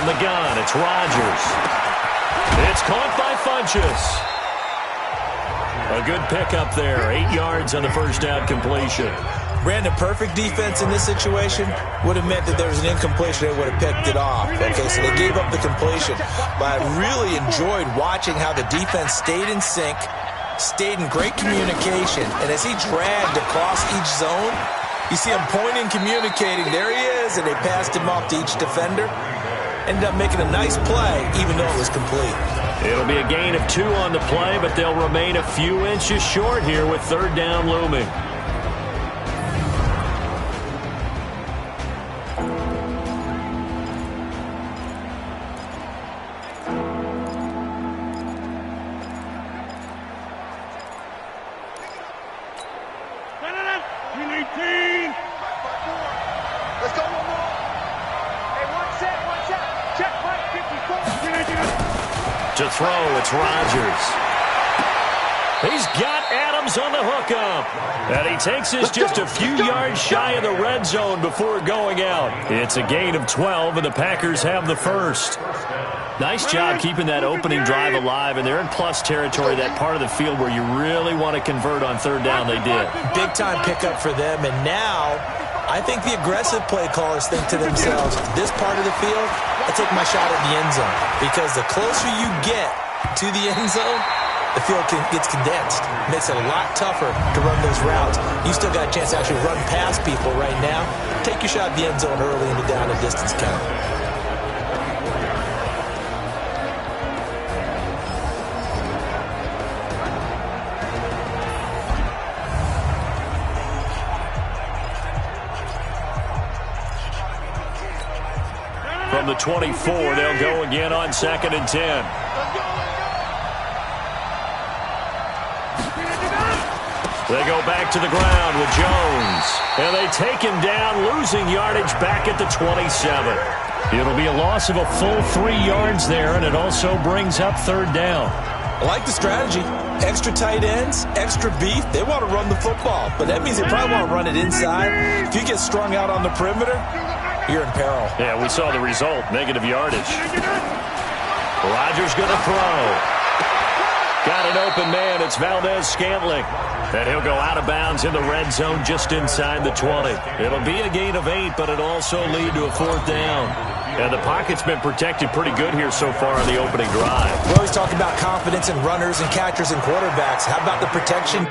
From the gun, it's Rodgers. It's caught by Funchess. A good pickup there. 8 yards on the first down completion. Brandon, perfect defense in this situation would have meant that there was an incompletion. They would have picked it off. Okay, so they gave up the completion. But I really enjoyed watching how the defense stayed in sync, stayed in great communication, and as he dragged across each zone, you see him pointing, communicating. There he is, and they passed him off to each defender. Ended up making a nice play, even though it was complete. It'll be a gain of 2 on the play, but they'll remain a few inches short here with third down looming. To throw, it's Rodgers. He's got Adams on the hookup. And he takes us just a few yards shy of the red zone before going out. It's a gain of 12, and the Packers have the first. Nice job keeping that opening drive alive, and they're in plus territory, that part of the field where you really want to convert on third down. They did. Big-time pickup for them, and now I think the aggressive play callers think to themselves, this part of the field, I take my shot at the end zone. Because the closer you get to the end zone, the field gets condensed. It makes it a lot tougher to run those routes. You still got a chance to actually run past people right now. Take your shot at the end zone early in the down and distance count. From the 24, they'll go again on 2nd and 10. They go back to the ground with Jones. And they take him down, losing yardage back at the 27. It'll be a loss of a full 3 yards there, and it also brings up third down. I like the strategy. Extra tight ends, extra beef. They want to run the football, but that means they probably want to run it inside. If you get strung out on the perimeter, you're in peril. Yeah, we saw the result. Negative yardage. Rodgers going to throw. Got an open man. It's Valdez-Scantling. And he'll go out of bounds in the red zone just inside the 20. It'll be a gain of 8, but it'll also lead to a fourth down. And the pocket's been protected pretty good here so far on the opening drive. We always talk about confidence in runners and catchers and quarterbacks. How about the protection?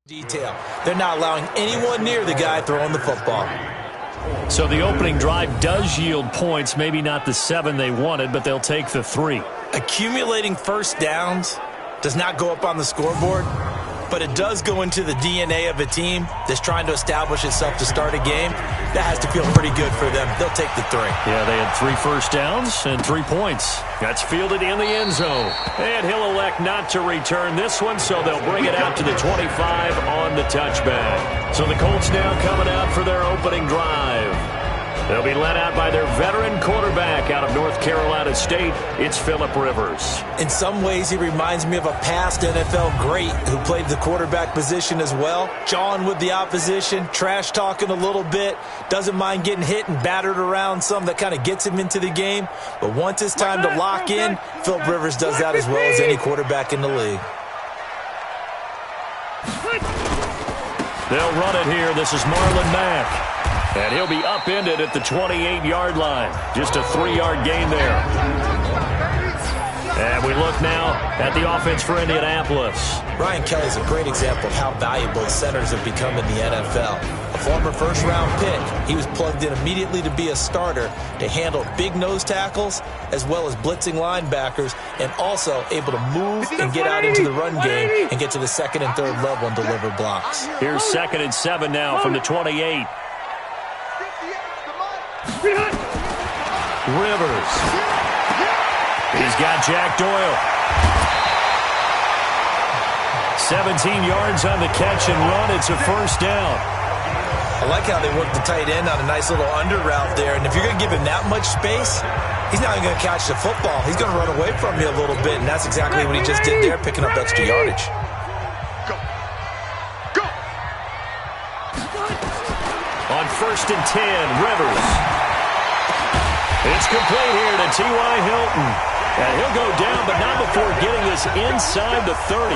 Detail. They're not allowing anyone near the guy throwing the football. So the opening drive does yield points, maybe not the 7 they wanted, but they'll take the 3. Accumulating first downs does not go up on the scoreboard, but it does go into the DNA of a team that's trying to establish itself to start a game. That has to feel pretty good for them. They'll take the 3. Yeah, they had 3 first downs and 3 points. That's fielded in the end zone. And he'll elect not to return this one, so they'll bring it out to the 25 on the touchback. So the Colts now coming out for their opening drive. They'll be led out by their veteran quarterback out of North Carolina State. It's Phillip Rivers. In some ways, he reminds me of a past NFL great who played the quarterback position as well. Jawing with the opposition, trash talking a little bit, doesn't mind getting hit and battered around some. That kind of gets him into the game. But once it's time to lock in, Phillip Rivers does that as well as any quarterback in the league. They'll run it here. This is Marlon Mack. And he'll be upended at the 28-yard line. Just a 3-yard gain there. And we look now at the offense for Indianapolis. Ryan Kelly's a great example of how valuable centers have become in the NFL. A former first-round pick, he was plugged in immediately to be a starter to handle big nose tackles as well as blitzing linebackers, and also able to move and get out into the run game and get to the second and third level and deliver blocks. Here's 2nd and 7 now from the 28. Rivers. He's got Jack Doyle. 17 yards on the catch and run. It's a first down. I like how they work the tight end on a nice little under route there. And if you're going to give him that much space, he's not even going to catch the football. He's going to run away from you a little bit, and that's exactly what he just did there, picking up extra yardage. first and 10. Rivers. It's complete here to T.Y. Hilton. And he'll go down, but not before getting this inside the 30.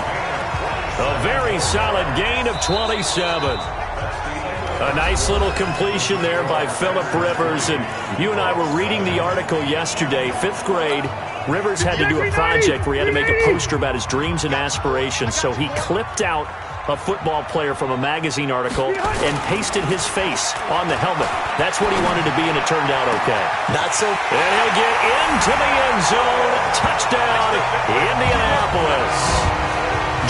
A very solid gain of 27. A nice little completion there by Phillip Rivers. And you and I were reading the article yesterday, 5th grade. Rivers had to do a project where he had to make a poster about his dreams and aspirations. So he clipped out a football player from a magazine article and pasted his face on the helmet. That's what he wanted to be, and it turned out okay. Not so. And he'll get into the end zone. Touchdown, Indianapolis.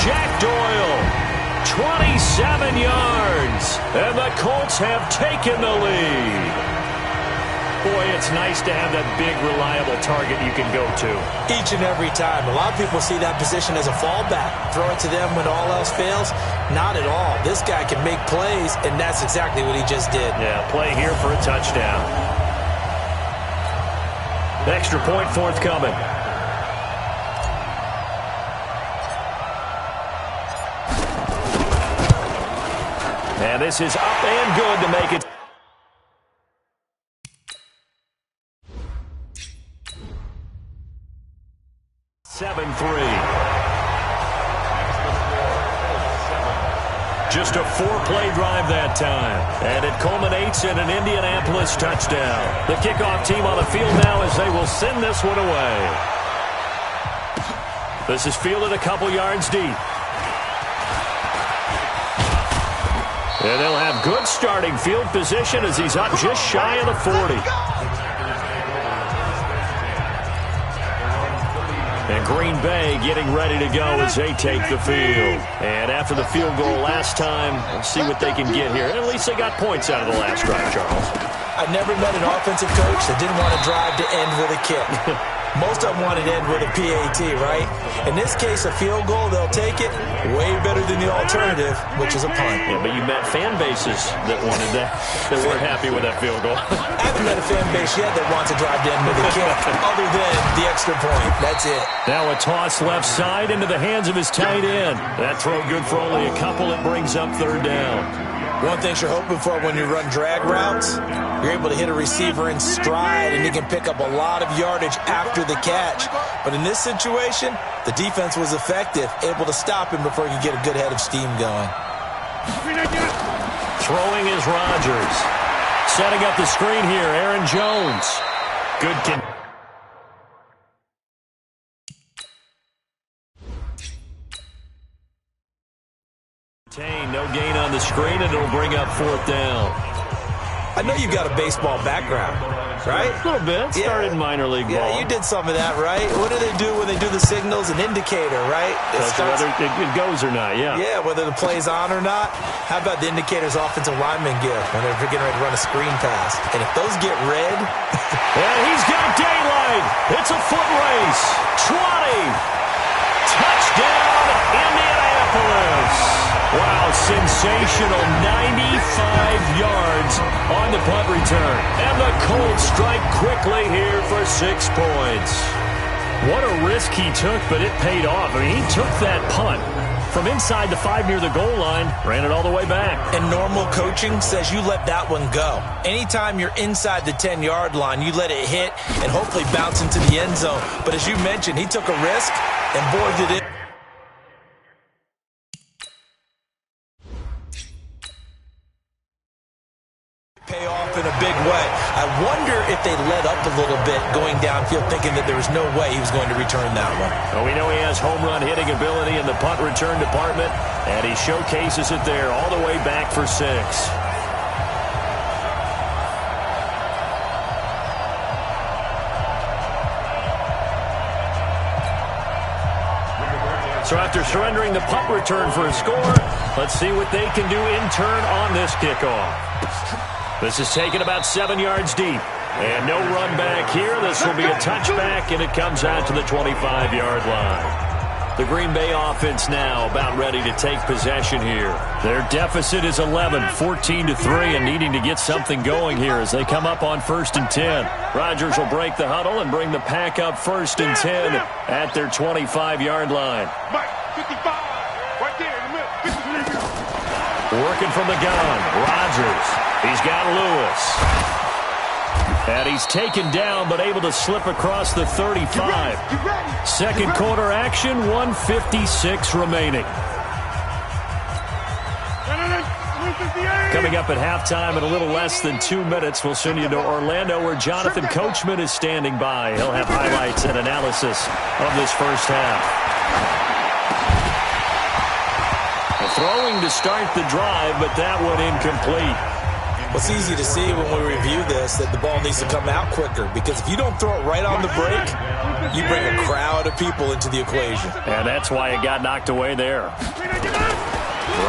Jack Doyle, 27 yards, and the Colts have taken the lead. Boy, it's nice to have that big, reliable target you can go to. Each and every time. A lot of people see that position as a fallback. Throw it to them when all else fails. Not at all. This guy can make plays, and that's exactly what he just did. Yeah, play here for a touchdown. Extra point forthcoming. And this is up and good to make it. Just a 4-play drive that time. And it culminates in an Indianapolis touchdown. The kickoff team on the field now as they will send this one away. This is fielded a couple yards deep. And they'll have good starting field position as he's up just shy of the 40. And Green Bay getting ready to go as they take the field. And after the field goal last time, let's see what they can get here. At least they got points out of the last drive, Charles. I never met an offensive coach that didn't want to drive to end with a kick. Most of them wanted to end with a PAT, right? In this case, a field goal, they'll take it. Way better than the alternative, which is a punt. Yeah, but you met fan bases that wanted that, that weren't happy with that field goal. I haven't met a fan base yet that wants to drive to end with a kick, other than the extra point. That's it. Now a toss left side into the hands of his tight end. That throw good for only a couple. It brings up 3rd down. One thing you're hoping for when you run drag routes, you're able to hit a receiver in stride, and he can pick up a lot of yardage after the catch. But in this situation, the defense was effective, able to stop him before he could get a good head of steam going. Throwing is Rodgers. Setting up the screen here, Aaron Jones. Good no gain on the screen, and it'll bring up 4th down. I know you've got a baseball background, right? A little bit. Started in minor league ball. Yeah, you did some of that, right? What do they do when they do the signals? An indicator, right? Whether it goes or not, yeah. Yeah, whether the play's on or not. How about the indicators offensive linemen give when they're getting ready to run a screen pass? And if those get red... and he's got daylight. It's a foot race. 20. Touchdown, Indianapolis. Wow, sensational 95 yards on the punt return. And the Colts strike quickly here for 6 points. What a risk he took, but it paid off. I mean, he took that punt from inside the 5 near the goal line, ran it all the way back. And normal coaching says you let that one go. Anytime you're inside the 10-yard line, you let it hit and hopefully bounce into the end zone. But as you mentioned, he took a risk, and boy, did it. Pay off in a big way. I wonder if they let up a little bit going downfield, thinking that there was no way he was going to return that one. Well, we know he has home run hitting ability in the punt return department, and he showcases it there all the way back for 6. So after surrendering the punt return for a score, let's see what they can do in turn on this kickoff. This is taken about 7 yards deep. And no run back here. This will be a touchback, and it comes out to the 25-yard line. The Green Bay offense now about ready to take possession here. Their deficit is 11, 14-3, and needing to get something going here as they come up on 1st and 10. Rodgers will break the huddle and bring the pack up 1st and 10 at their 25-yard line. Working from the gun. Rodgers. He's got Lewis. And he's taken down, but able to slip across the 35. Second quarter action, 1:56 remaining. Coming up at halftime in a little less than 2 minutes, we'll send you to Orlando, where Jonathan Coachman is standing by. He'll have highlights and analysis of this first half. Throwing to start the drive, but that one incomplete. Well, it's easy to see when we review this that the ball needs to come out quicker, because if you don't throw it right on the break, you bring a crowd of people into the equation. And that's why it got knocked away there.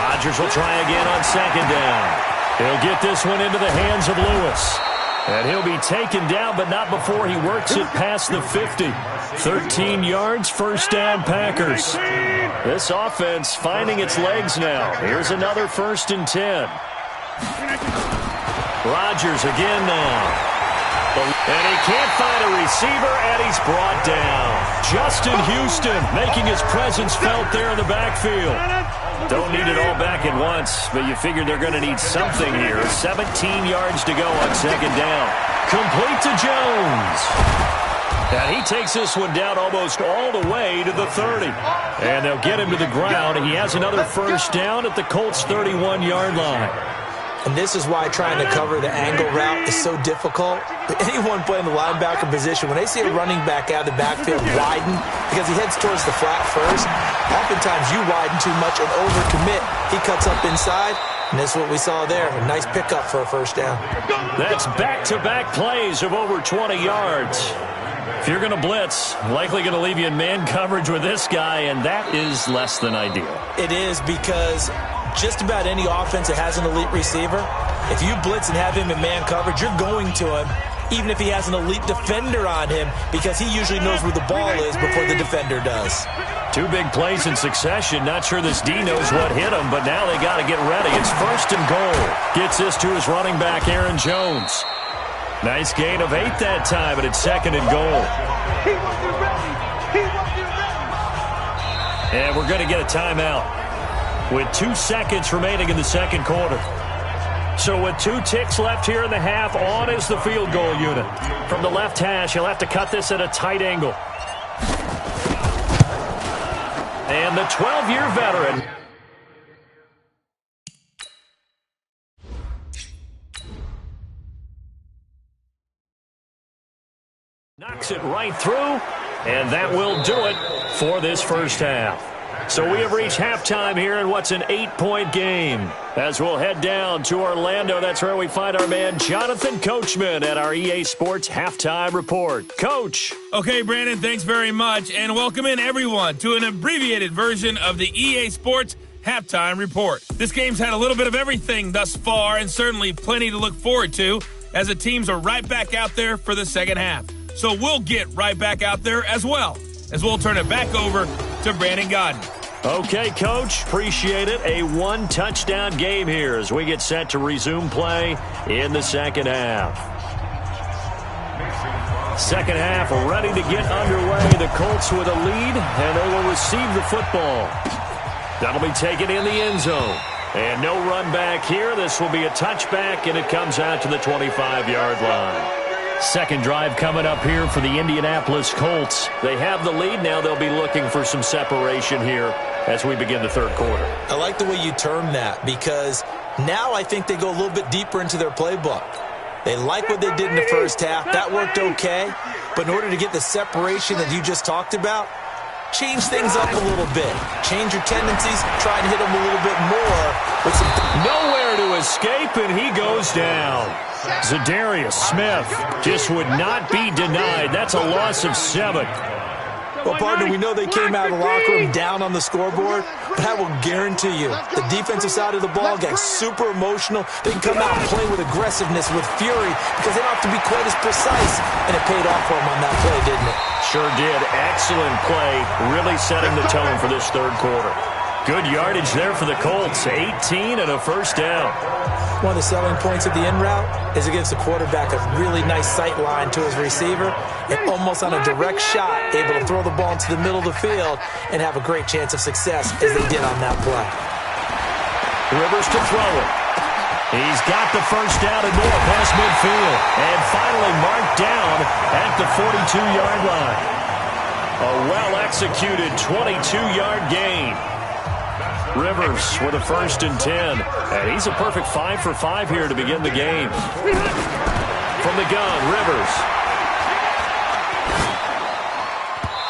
Rodgers will try again on second down. He'll get this one into the hands of Lewis. And he'll be taken down, but not before he works it past the 50. 13 yards, first down, Packers. This offense finding its legs now. Here's another 1st and 10. Rodgers again now. And he can't find a receiver, and he's brought down. Justin Houston making his presence felt there in the backfield. Don't need it all back at once, but you figure they're going to need something here. 17 yards to go on second down. Complete to Jones. And he takes this one down almost all the way to the 30. And they'll get him to the ground. He has another first down at the Colts' 31-yard line. And this is why trying to cover the angle route is so difficult. Anyone playing the linebacker position, when they see a running back out of the backfield widen, because he heads towards the flat first, oftentimes you widen too much and overcommit. He cuts up inside, and that's what we saw there. A nice pickup for a first down. That's back-to-back plays of over 20 yards. If you're going to blitz, likely going to leave you in man coverage with this guy, and that is less than ideal. It is, because just about any offense that has an elite receiver, if you blitz and have him in man coverage, you're going to him, even if he has an elite defender on him, because he usually knows where the ball is before the defender does. 2 big plays in succession. Not sure this D knows what hit him, but now they got to get ready. It's 1st and goal. Gets this to his running back, Aaron Jones. Nice gain of 8 that time, but it's 2nd and goal. And we're going to get a timeout with 2 seconds remaining in the second quarter. So with 2 ticks left here in the half, on is the field goal unit. From the left hash, he'll have to cut this at a tight angle. And the 12-year veteran knocks it right through, and that will do it for this first half. So we have reached halftime here in what's an 8-point game. As we'll head down to Orlando, that's where we find our man Jonathan Coachman at our EA Sports Halftime Report. Coach. Okay, Brandon, thanks very much, and welcome in everyone to an abbreviated version of the EA Sports Halftime Report. This game's had a little bit of everything thus far, and certainly plenty to look forward to, as the teams are right back out there for the second half. So we'll get right back out there as well, as we'll turn it back over to Brandon Godden. Okay, Coach, appreciate it. A 1-touchdown game here as we get set to resume play in the second half. Second half ready to get underway. The Colts with a lead, and they will receive the football. That'll be taken in the end zone. And no run back here. This will be a touchback, and it comes out to the 25-yard line. Second drive coming up here for the Indianapolis Colts. They have the lead. Now they'll be looking for some separation here as we begin the third quarter. I like the way you term that, because now I think they go a little bit deeper into their playbook. They like what they did in the first half. That worked okay. But in order to get the separation that you just talked about, change things up a little bit. Change your tendencies. Try and hit them a little bit more with some... Nowhere to escape, and he goes down. Zadarius Smith just would not be denied. That's a loss of 7. Well, partner, we know they came out of the locker room down on the scoreboard, but I will guarantee you the defensive side of the ball got super emotional. They can come out and play with aggressiveness, with fury, because they don't have to be quite as precise. And it paid off for them on that play, didn't it? Sure did. Excellent play, really setting the tone for this third quarter. Good yardage there for the Colts. 18 and a first down. One of the selling points of the in route is it gives the quarterback a really nice sight line to his receiver, and almost on a direct shot, able to throw the ball into the middle of the field and have a great chance of success, as they did on that play. Rivers to throw it. He's got the first down and more past midfield. And finally marked down at the 42-yard line. A well-executed 22-yard gain. Rivers with a 1st and 10. And he's a perfect 5 for 5 here to begin the game. From the gun, Rivers.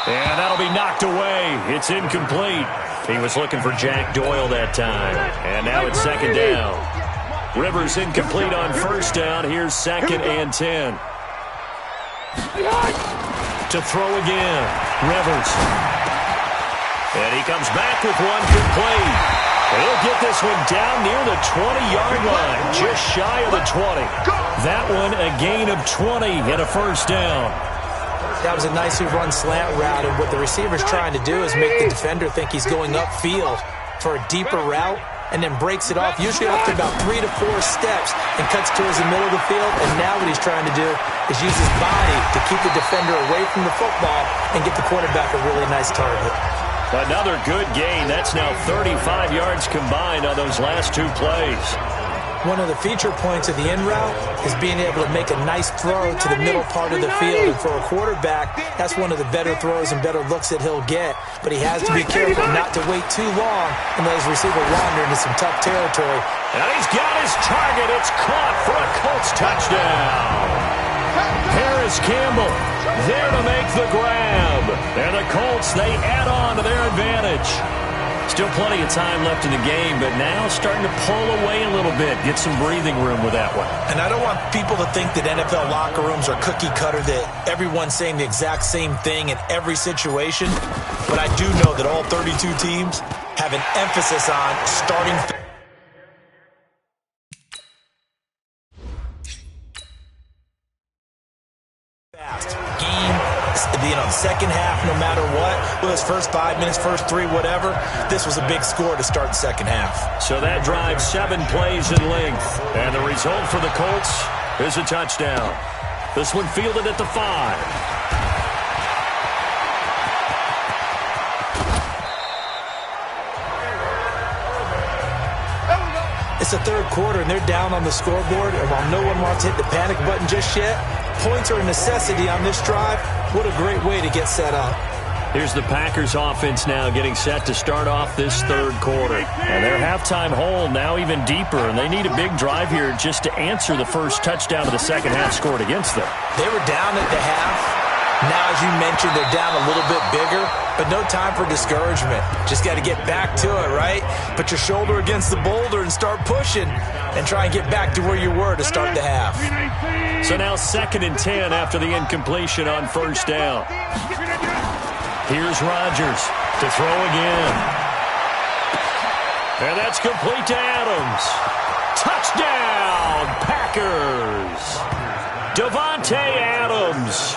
And that'll be knocked away. It's incomplete. He was looking for Jack Doyle that time. And now it's 2nd down. Rivers incomplete on 1st down. Here's 2nd and 10. To throw again. Rivers. And he comes back with one complete. He'll get this one down near the 20-yard line, just shy of the 20. That one a gain of 20 and a 1st down. That was a nicely run slant route, and what the receiver's trying to do is make the defender think he's going upfield for a deeper route, and then breaks it off, usually after about 3 to 4 steps, and cuts towards the middle of the field. And now what he's trying to do is use his body to keep the defender away from the football and get the quarterback a really nice target. Another good gain. That's now 35 yards combined on those last 2 plays. One of the feature points of the in route is being able to make a nice throw to the middle part of the field. And for a quarterback, that's one of the better throws and better looks that he'll get. But he has to be careful not to wait too long and let his receiver wander into some tough territory. And he's got his target. It's caught for a Colts touchdown. Harris Campbell there to make the grab. And the Colts, they add on to their advantage. Still plenty of time left in the game, but now starting to pull away a little bit. Get some breathing room with that one. And I don't want people to think that NFL locker rooms are cookie cutter, that everyone's saying the exact same thing in every situation. But I do know that all 32 teams have an emphasis on starting fast. The second half, no matter what, with his first 5 minutes, first 3, whatever, this was a big score to start the second half. So that drives 7 plays in length. And the result for the Colts is a touchdown. This one fielded at the 5. It's the 3rd quarter, and they're down on the scoreboard. And while no one wants to hit the panic button just yet, points are a necessity on this drive. What a great way to get set up. Here's the Packers offense now getting set to start off this 3rd quarter. And their halftime hole now even deeper, and they need a big drive here just to answer the first touchdown of the second half scored against them. They were down at the half. Now, as you mentioned, they're down a little bit bigger, but no time for discouragement. Just got to get back to it, right? Put your shoulder against the boulder and start pushing and try and get back to where you were to start the half. So now 2nd and 10 after the incompletion on 1st down. Here's Rodgers to throw again. And that's complete to Adams. Touchdown, Packers. Davante Adams,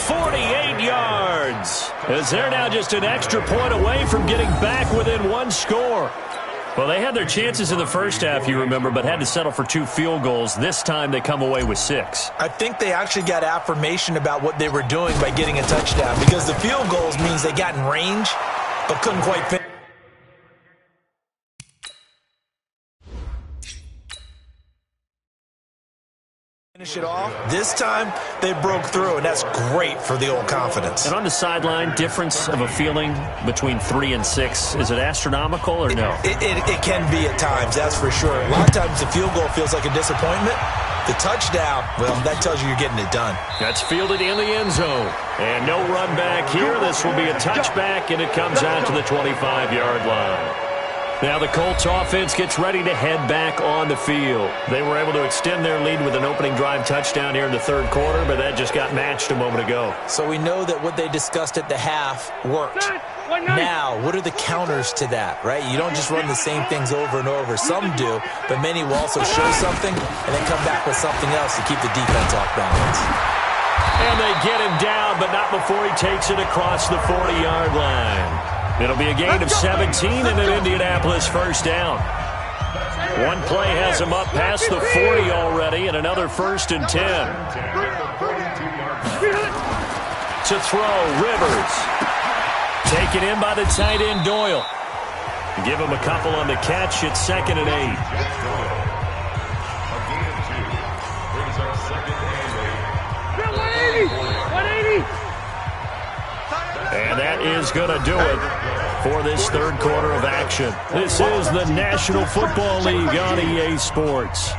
48 yards. As they're now just an extra point away from getting back within 1 score. Well, they had their chances in the first half, you remember, but had to settle for 2 field goals. This time they come away with 6. I think they actually got affirmation about what they were doing by getting a touchdown, because the field goals means they got in range but couldn't quite finish. Finish it off. This time, they broke through, and that's great for the old confidence. And on the sideline, difference of a feeling between 3 and 6, is it astronomical or no? It can be at times, that's for sure. A lot of times the field goal feels like a disappointment. The touchdown, well, that tells you you're getting it done. That's fielded in the end zone. And no run back here. This will be a touchback, and it comes out to the 25-yard line. Now the Colts offense gets ready to head back on the field. They were able to extend their lead with an opening drive touchdown here in the 3rd quarter, but that just got matched a moment ago. So we know that what they discussed at the half worked. Now, what are the counters to that, right? You don't just run the same things over and over. Some do, but many will also show something and then come back with something else to keep the defense off balance. And they get him down, but not before he takes it across the 40-yard line. It'll be a gain of 17 and an Indianapolis 1st down. One play has him up past the 40 already, and another 1st and 10. To throw, Rivers. Taken in by the tight end, Doyle. Give him a couple on the catch. It's 2nd and 8. And that is going to do it for this third quarter of action. This is the National Football League on EA Sports.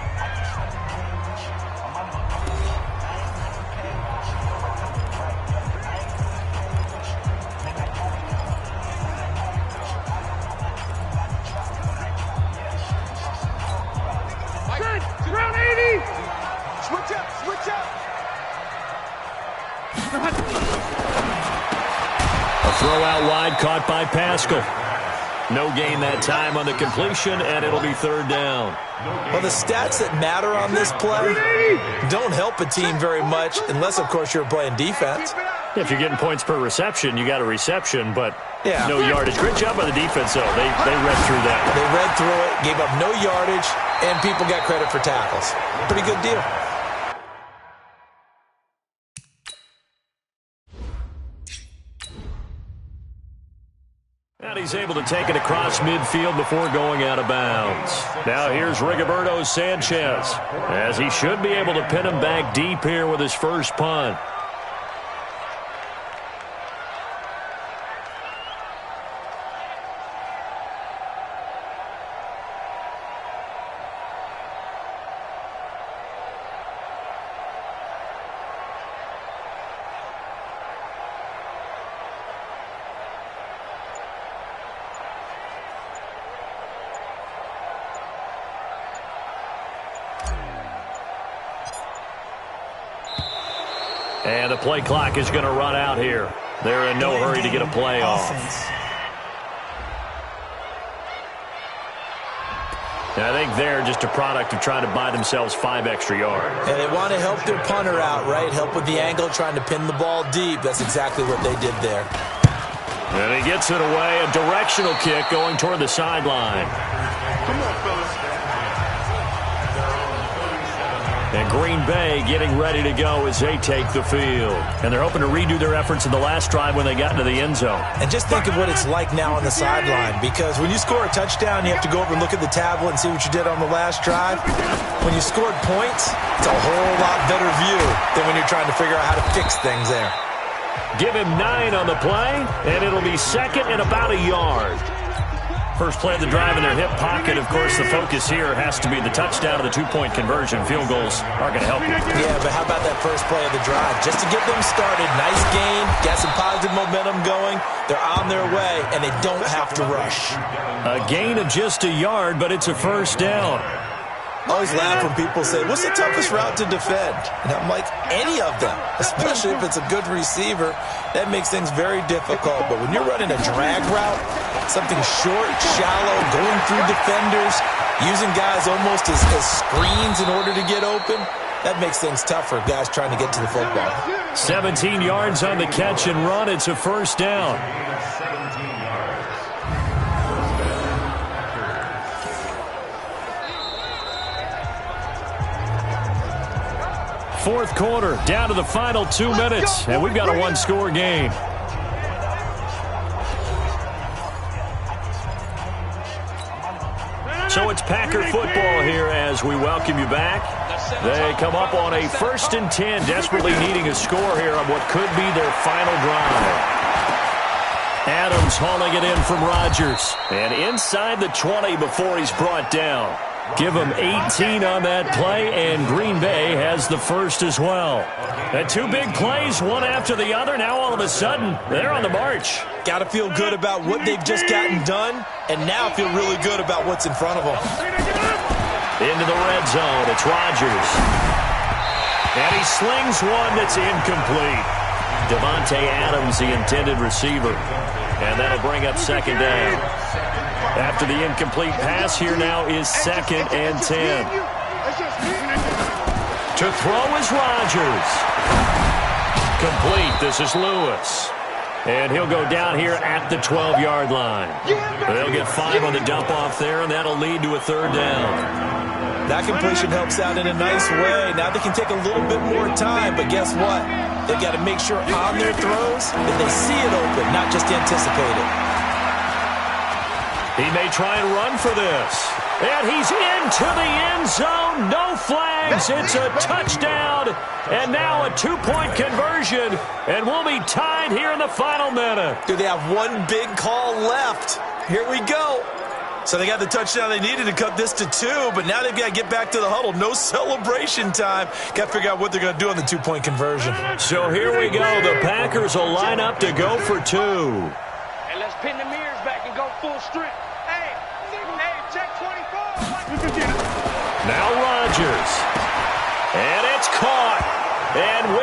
Throw out wide, caught by Pascal. No gain that time on the completion, and it'll be 3rd down. Well, the stats that matter on this play don't help a team very much, unless, of course, you're playing defense. If you're getting points per reception, you got a reception, but yeah, no yardage. Great job by the defense, though. They read through that. They read through it, gave up no yardage, and people got credit for tackles. Pretty good deal. And he's able to take it across midfield before going out of bounds. Now here's Rigoberto Sanchez, as he should be able to pin him back deep here with his first punt. And the play clock is going to run out here. They're in no hurry to get a play off. And I think they're just a product of trying to buy themselves 5 extra yards. And they want to help their punter out, right? Help with the angle, trying to pin the ball deep. That's exactly what they did there. And he gets it away. A directional kick going toward the sideline. Come on, fellas. And Green Bay getting ready to go as they take the field. And they're hoping to redo their efforts in the last drive when they got into the end zone. And just think of what it's like now on the sideline, because when you score a touchdown, you have to go over and look at the tablet and see what you did on the last drive. When you scored points, it's a whole lot better view than when you're trying to figure out how to fix things there. Give him 9 on the play, and it'll be 2nd and about a yard. First play of the drive in their hip pocket. Of course, the focus here has to be the touchdown of the 2-point conversion. Field goals aren't going to help you. Yeah, but how about that first play of the drive? Just to get them started, nice gain, got some positive momentum going. They're on their way, and they don't have to rush. A gain of just a yard, but it's a first down. I always laugh when people say, what's the toughest route to defend? And I'm like, any of them, especially if it's a good receiver. That makes things very difficult. But when you're running a drag route, something short, shallow, going through defenders, using guys almost as screens in order to get open, that makes things tough for guys trying to get to the football. 17 yards on the catch and run. It's a first down. Fourth quarter, down to the final 2 minutes, and we've got a 1-score game. So it's Packer football here as we welcome you back. They come up on a 1st and 10, desperately needing a score here on what could be their final drive. Adams hauling it in from Rodgers, and inside the 20 before he's brought down. Give them 18 on that play, and Green Bay has the first as well. And 2 big plays, one after the other. Now all of a sudden, they're on the march. Got to feel good about what they've just gotten done, and now feel really good about what's in front of them. Into the red zone, it's Rodgers. And he slings one that's incomplete. Devontae Adams, the intended receiver. And that'll bring up 2nd down. After the incomplete pass, here now is 2nd and 10. To throw is Rodgers. Complete. This is Lewis. And he'll go down here at the 12-yard line. They'll get 5 on the dump-off there, and that'll lead to a 3rd down. That completion helps out in a nice way. Now they can take a little bit more time, but guess what? They've got to make sure on their throws that they see it open, not just anticipate it. He may try and run for this. And he's into the end zone. No flags. It's a touchdown. And now a two-point conversion. And we'll be tied here in the final minute. Do they have one big call left? Here we go. So they got the touchdown they needed to cut this to 2, but now they've got to get back to the huddle. No celebration time. Got to figure out what they're going to do on the two-point conversion. So here we go. The Packers will line up to go for 2. And let's pin the mirrors back and go full strength. Hey, check 24. Now Rodgers. And it's caught. And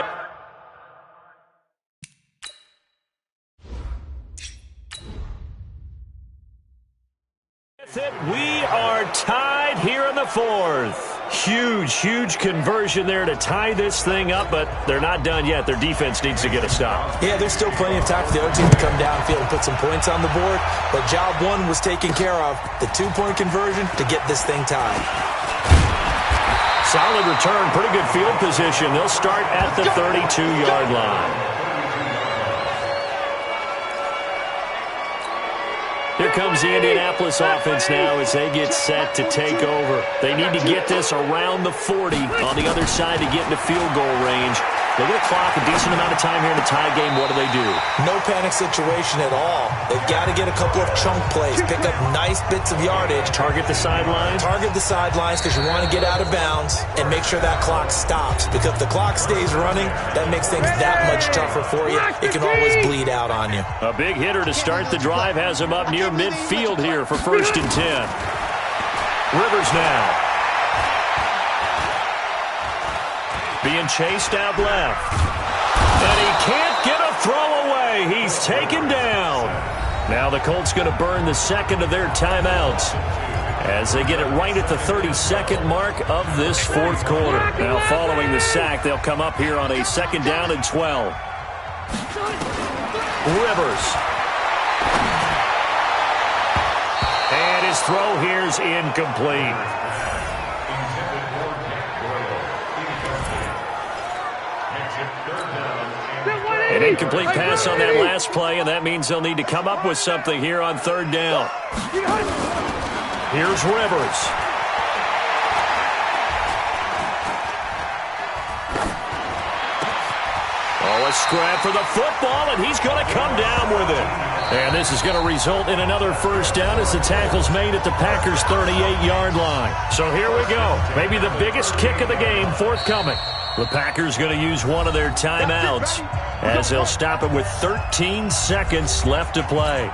we are tied here in the 4th. Huge conversion there to tie this thing up, but they're not done yet. Their defense needs to get a stop. Yeah, there's still plenty of time for the other team to come downfield and put some points on the board, but job 1 was taken care of. The two-point conversion to get this thing tied. Solid return, pretty good field position. They'll start at the 32-yard line. Here comes the Indianapolis offense now as they get set to take over. They need to get this around the 40 on the other side to get into field goal range. Look at the clock, a decent amount of time here in a tie game. What do they do? No panic situation at all. They've got to get a couple of chunk plays, pick up nice bits of yardage. Target the sidelines? Target the sidelines because you want to get out of bounds and make sure that clock stops. Because if the clock stays running, that makes things that much tougher for you. It can always bleed out on you. A big hitter to start the drive has him up near midfield here for 1st and 10. Rivers now. Being chased out left. And he can't get a throw away. He's taken down. Now the Colts going to burn the second of their timeouts as they get it right at the 32nd mark of this 4th quarter. Now following the sack, they'll come up here on a 2nd down and 12. Rivers. And his throw here's incomplete. An incomplete pass on that last play, and that means they'll need to come up with something here on 3rd down. Here's Rivers. Oh, a scrap for the football, and he's going to come down with it. And this is going to result in another 1st down as the tackle's made at the Packers' 38-yard line. So here we go. Maybe the biggest kick of the game forthcoming. The Packers going to use one of their timeouts as they'll stop it with 13 seconds left to play.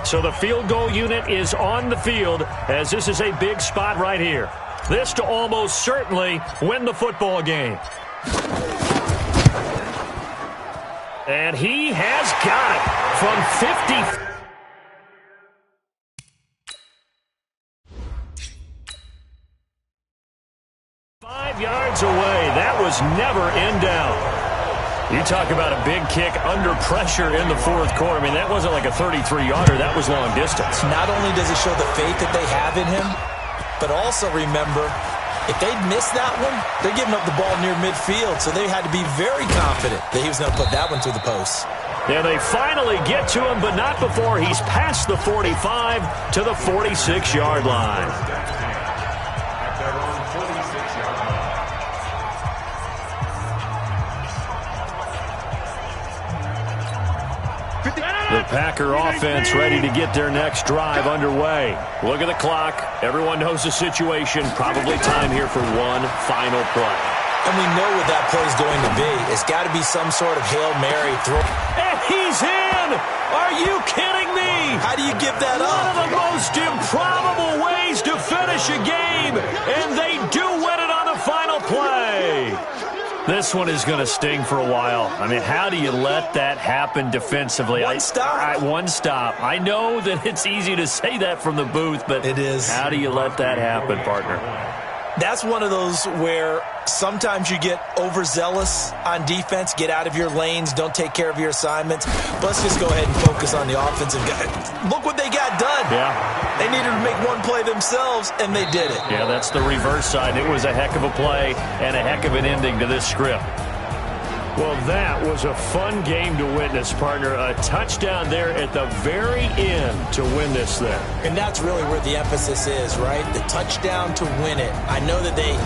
So the field goal unit is on the field as this is a big spot right here. This to almost certainly win the football game. And he has got it from 50. 5 yards away. That was never in doubt. You talk about a big kick under pressure in the 4th quarter. I mean, that wasn't like a 33-yarder. That was long distance. Not only does it show the faith that they have in him, but also remember, if they'd missed that one, they're giving up the ball near midfield, so they had to be very confident that he was going to put that one through the post. Yeah, they finally get to him, but not before he's past the 45 to the 46-yard line. The Packer offense ready to get their next drive underway. Look at the clock. Everyone knows the situation. Probably time here for one final play. And we know what that play is going to be. It's got to be some sort of Hail Mary throw. And he's in! Are you kidding me? How do you give that up? One of the most improbable ways to finish a game, and they do win it on the final play. This one is going to sting for a while. I mean, how do you let that happen defensively? One stop. One stop. I know that it's easy to say that from the booth, but it is. How do you let that happen, partner? That's one of those where sometimes you get overzealous on defense, get out of your lanes, don't take care of your assignments. But let's just go ahead and focus on the offensive guy. Look what they got done. Yeah. They needed to make one play themselves, and they did it. Yeah, that's the reverse side. It was a heck of a play and a heck of an ending to this script. Well, that was a fun game to witness, partner. A touchdown there at the very end to win this thing. And that's really where the emphasis is, right? The touchdown to win it. I know that they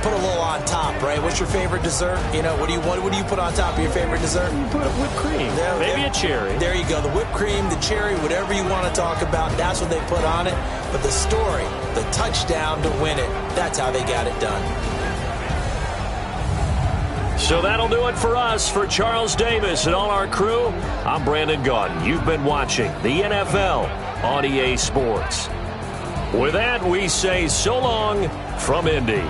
put a little on top, right? What's your favorite dessert? You know, what do you put on top of your favorite dessert? You put whipped cream, maybe a cherry. There you go. The whipped cream, the cherry, whatever you want to talk about, that's what they put on it. But the story, the touchdown to win it, that's how they got it done. So that'll do it for us. For Charles Davis and all our crew, I'm Brandon Gaudin. You've been watching the NFL on EA Sports. With that, we say so long from Indy.